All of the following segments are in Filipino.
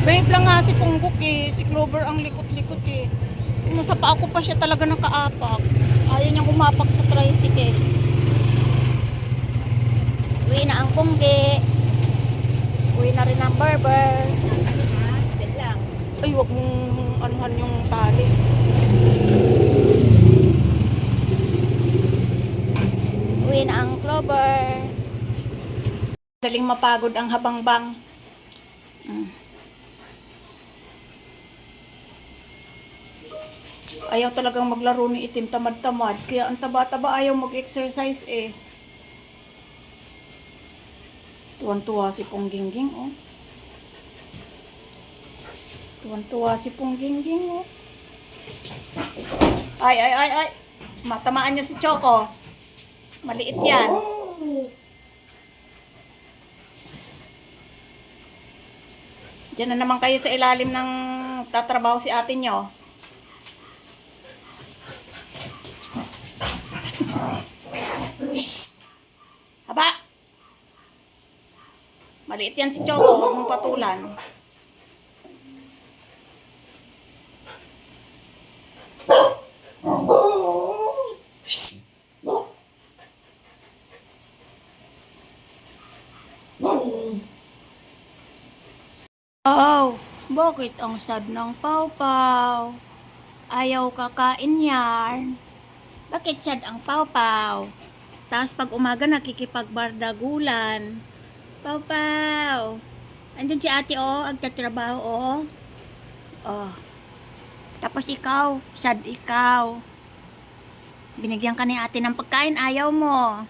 Babe lang nga si Punggok eh. Si Clover ang likot-likot eh. Yung sa paa ko pa siya talaga nakaapak. Ayaw niyang umapak sa tricycle. Uwi na ang Punggi. Uwi na rin ang Barber. Ay, wag mong anuhan yung tali. Uwi na ang Clover. Daling mapagod ang habangbang. Ayaw talagang maglaro ni itim, tamad-tamad. Kaya ang taba-taba ayaw mag-exercise eh. Tuwan-tuwa si Ponggingging oh. Tuwan-tuwa si Ponggingging oh. Ay, ay, ay, ay. Matamaan niyo si Choco. Maliit yan. Diyan na naman kayo sa ilalim ng tatrabaho si ate nyo. Haba! Maliit yan si Choco. Huwag mong patulan. Oh, bakit ang sad ng pawpaw? Ayaw kakain yan. Bakit sad ang pawpaw? Tapos pag umaga nakikipagbardagulan. Pawpaw. Andun si ate oh, agtatrabaho oh. Oh. Tapos ikaw, sad ikaw. Binigyan ka ni ate ng pagkain, ayaw mo.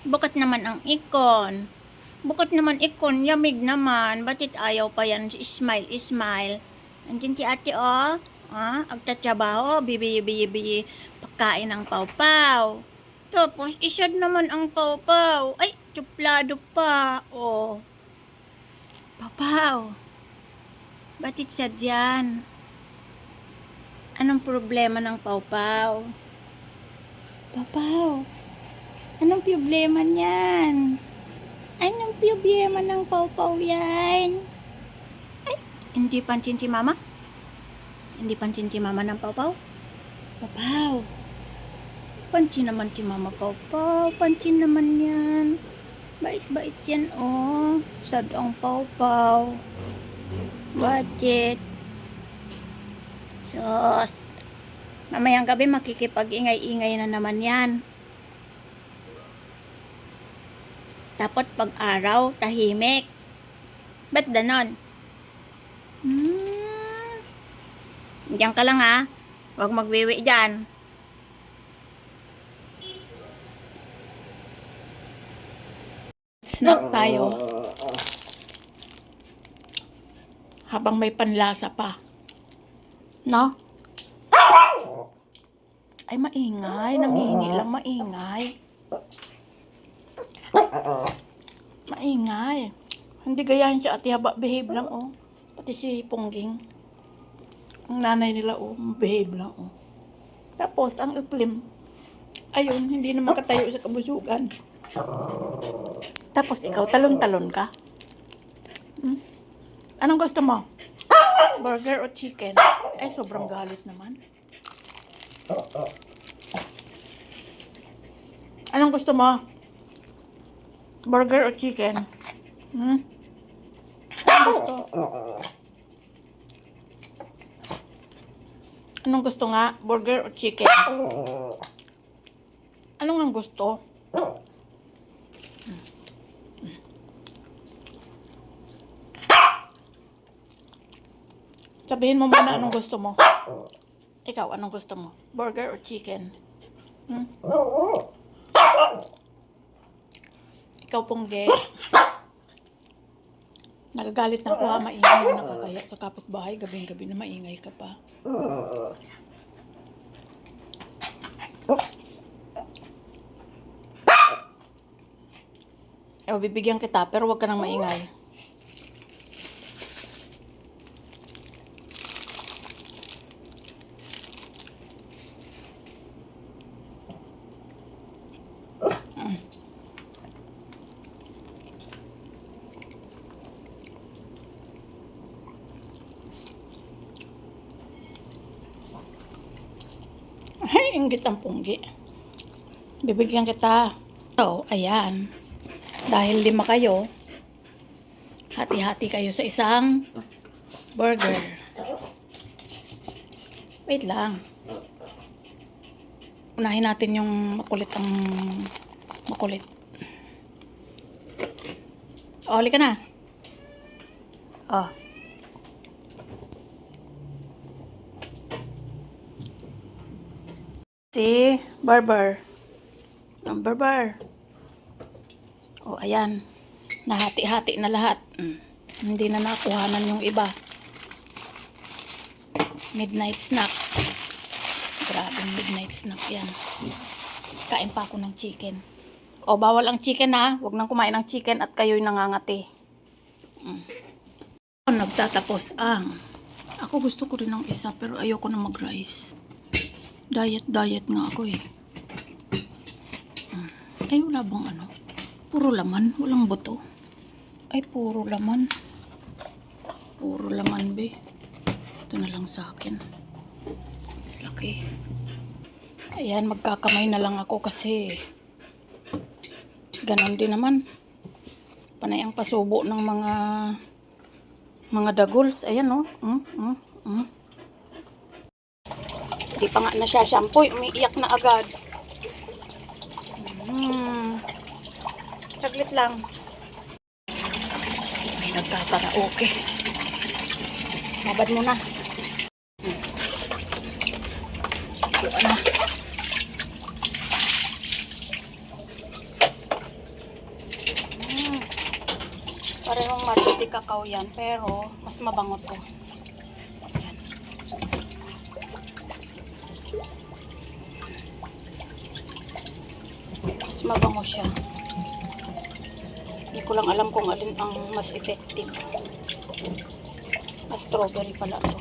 Bakit naman ang ikon? Bakit naman ikon? Yamig naman. Bakit ayaw pa yan? Smile, smile. Andyan si ate, oh. Agtatrabaho, bibi pagkain ng pawpaw. Tapos, isad naman ang pawpaw. Ay, tuplado pa. Oh. Pawpaw. Bakit sad yan? Anong problema ng pawpaw? Pawpaw. Anong problema niyan? Anong problema ng pawpaw yan? Ay, hindi pansin si mama? Hindi pansin si mama ng pawpaw? Pawpaw. Pansin naman si mama pawpaw. Pansin naman yan. Bait-bait yan, oh. Sad ang pawpaw. Bakit? Sos. Mamayang gabi makikipag-ingay-ingay na naman yan. Tapos pag araw, tahimik. Ba't ganon? Diyan ka lang ha. Huwag magwiwi dyan. Snack tayo. Habang may panlasa pa. No? Ay, maingay. Nangihingi lang, maingay. Maingay. Hindi gayahin siya ate haba. Behave lang, oh. Pati si Pongging. Ang nanay nila, oh. Behave lang, oh. Tapos, ang iklim. Ayun, hindi naman katayo sa kabusugan. Tapos, ikaw, talon-talon ka. Anong gusto mo? Burger o chicken? Ay, sobrang galit naman. Anong gusto mo? Burger o chicken? Anong gusto? Anong gusto nga? Burger o chicken? Anong ang gusto? Sabihin mo muna anong gusto mo. Ikaw, anong gusto mo? Burger o chicken? Ikaw, Pongge. Nagagalit na ako ha, maingay na nakakaya sa kapitbahay. Gabing-gabi na maingay ka pa. Bibigyan kita, pero wag ka nang maingay. Inggit ang punggi. Bibigyan kita. So, ayan. Dahil 5 kayo, hati-hati kayo sa isang burger. Wait lang. Unahin natin yung makulit. O, halika na. O. Si Barber. Ang Barber. O, ayan. Nahati-hati na lahat. Hindi na nakuhanan yung iba. Midnight snack. Grabing midnight snack yan. Kain pa ako ng chicken. O, bawal ang chicken ha. Huwag nang kumain ng chicken at kayo'y nangangati. Nagtatapos ang. Ako gusto ko rin ng isa pero ayoko na mag-rice. Diet nga ako eh. Ay, wala bang ano? Puro laman. Walang buto. Ay, puro laman. Puro laman, be. Ito na lang sa akin. Laki. Ayan, magkakamay na lang ako kasi ganon din naman. Panay ang pasubo ng mga dagols. Ayan, oh. Di pa nga na siya shampoo. Umiiyak na agad. Saglit lang. May nagkakaraoke. Mabad mo na. Buka na. Parehong matiti kakao yan, pero mas mabango to. Yan. Mas mabango siya. Hindi ko lang alam kung alin ang mas effective. Strawberry pala to.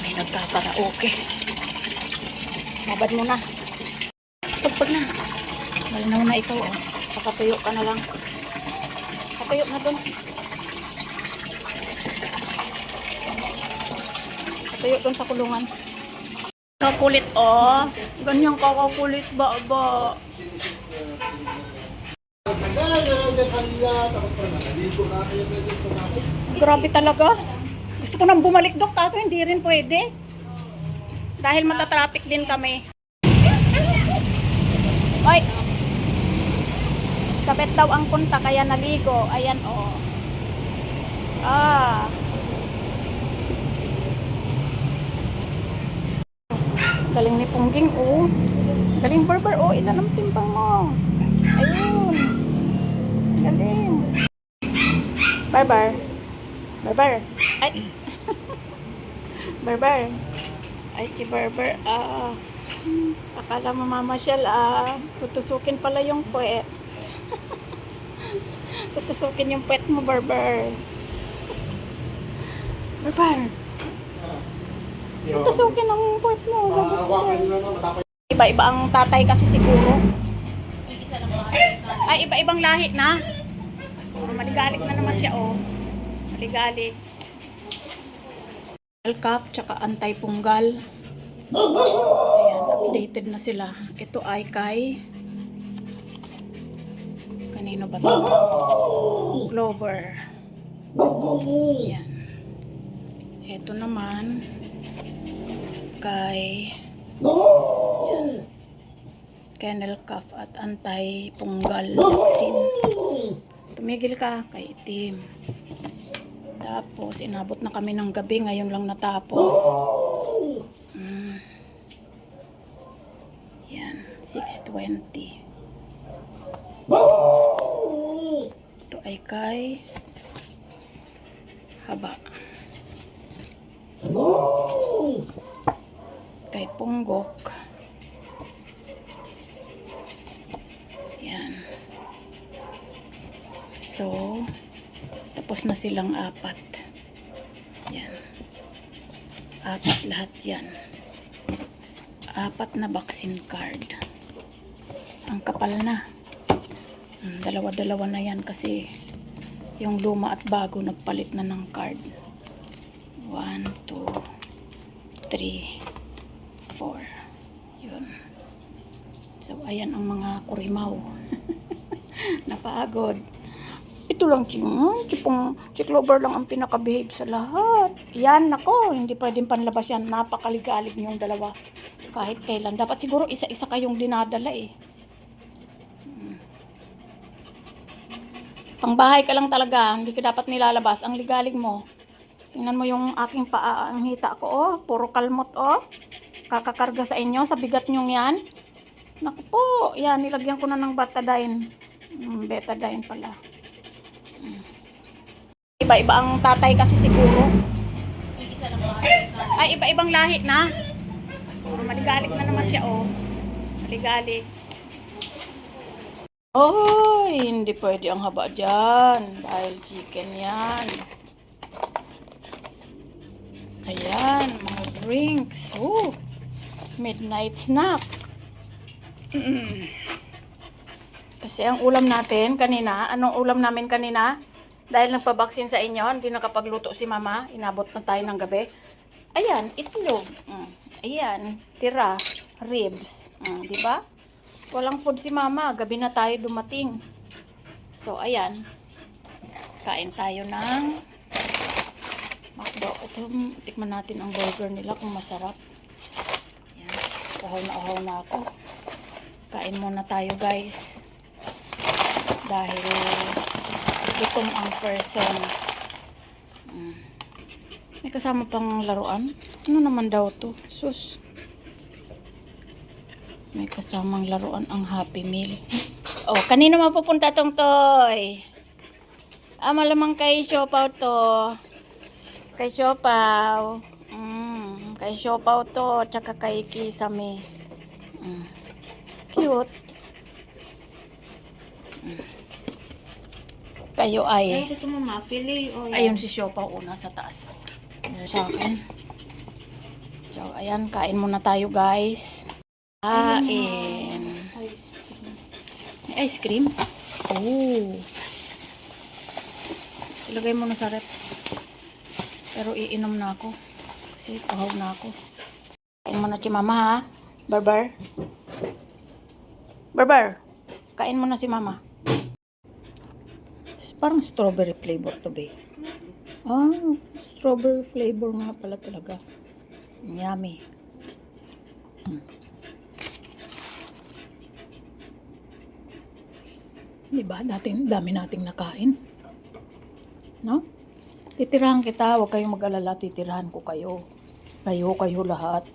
May nagkakaraoke. Mabad mo na. Pagpag na. Malinaw na ikaw, oh. Pakatuyo ka na lang. Patuyo na dun. Patuyo dun sa kulungan. Kakulit, oh. Ganyang kakakulit ba? Grabe talaga. Gusto ko nang bumalik, Dok, kaso hindi rin pwede. Dahil matatraffic din kami. Oy! Kabet daw ang punta, kaya naligo. Ayan, oh. Galing ni Pungging, oh. Galing, Barber, oh. Ilan ang timbang mo? Ayun. Galing. Barber. Ay. Barber. Ay, si Barber. Akala mo mamasyal, tutusukin pala yung puwet. Tutusukin yung puwet mo, Barber. Tutusukin ang puwet mo. Iba-iba ang tatay kasi siguro. Ay, iba-ibang lahi na. Maligalig na naman siya, oh. Maligalig. Cup, tsaka anti-punggal. Ayan, updated na sila. Ito ay kay kanino ba ito? Clover. Ayan. Ito naman kay Kennel Cough at anti-punggal vaccine. Tumigil ka kay Itim. Tapos inabot na kami ng gabi, ngayon lang natapos. Yan, 6:20. Ito ay kay Haba. Kay Punggok. Yan. So, tapos na silang 4. Yan. 4 lahat yan. 4 na vaccine card. Ang kapal na. Dalawa-dalawa na yan kasi yung luma at bago nagpalit na ng card. 1, 2, 3, 4. Yun. So, ayan ang mga kurimaw. Napagod. Ito lang, chiklover lang ang pinaka-behave sa lahat. Yan, nako, hindi pwedeng panlabas yan. Napakaligalig niyong dalawa. Kahit kailan. Dapat siguro isa-isa kayong dinadala eh. Pangbahay ka lang talaga. Hindi ka dapat nilalabas. Ang ligalig mo. Tingnan mo yung aking paa. Ang hita ko, oh. Puro kalmot, oh. Kakakarga sa inyo sa bigat nyong yan. Naku po. Yan, nilagyan ko na ng betadine. Betadine pala. Iba-iba ang tatay kasi siguro. Ay, iba-ibang lahi na. Maligalig na naman siya, oh. Maligalig. Oy, hindi pwede ang haba dyan. Dahil chicken yan. Ayan, mga drinks. Oh, midnight snack. Kasi ang ulam natin kanina, anong ulam namin kanina? Dahil nagpabaksin sa inyo, hindi nakapagluto si mama. Inabot na tayo ng gabi. Ayan, itlog. Ayan, tira. Ribs. Diba? Walang food si mama. Gabi na tayo dumating. So, ayan. Kain tayo ng McDo. Ito, tikman natin ang burger nila kung masarap. Ayan. Uhaw na ako. Kain muna tayo, guys. Dahil gutom ang person. May kasama pang laruan. Ano naman daw to? Sus. May kasamang laruan ang Happy Meal. Oh, kanino mapupunta tong toy? Malamang kay Siopaw to. Kay Siopaw. Kay Siopaw to. Tsaka kay Kisame. Cute. Kayo ay... Gusto mo ma-fillet o Ayun si Siopaw una sa taas. Sa akin. So, ayan. Kain muna tayo, guys. Kain. May ice cream? Oh. Ilagay mo na sa rep. Pero iinom na ako. Kasi pahaw na ako. Kain mo na si mama, ha? Barbar. Barbar. Kain mo na si mama. Parang strawberry flavor to be. Strawberry flavor nga pala talaga. Yummy. Diba? Dami nating nakain. No? Titirahan kita. Huwag kayong mag-alala. Titirahan ko kayo. Kayo lahat.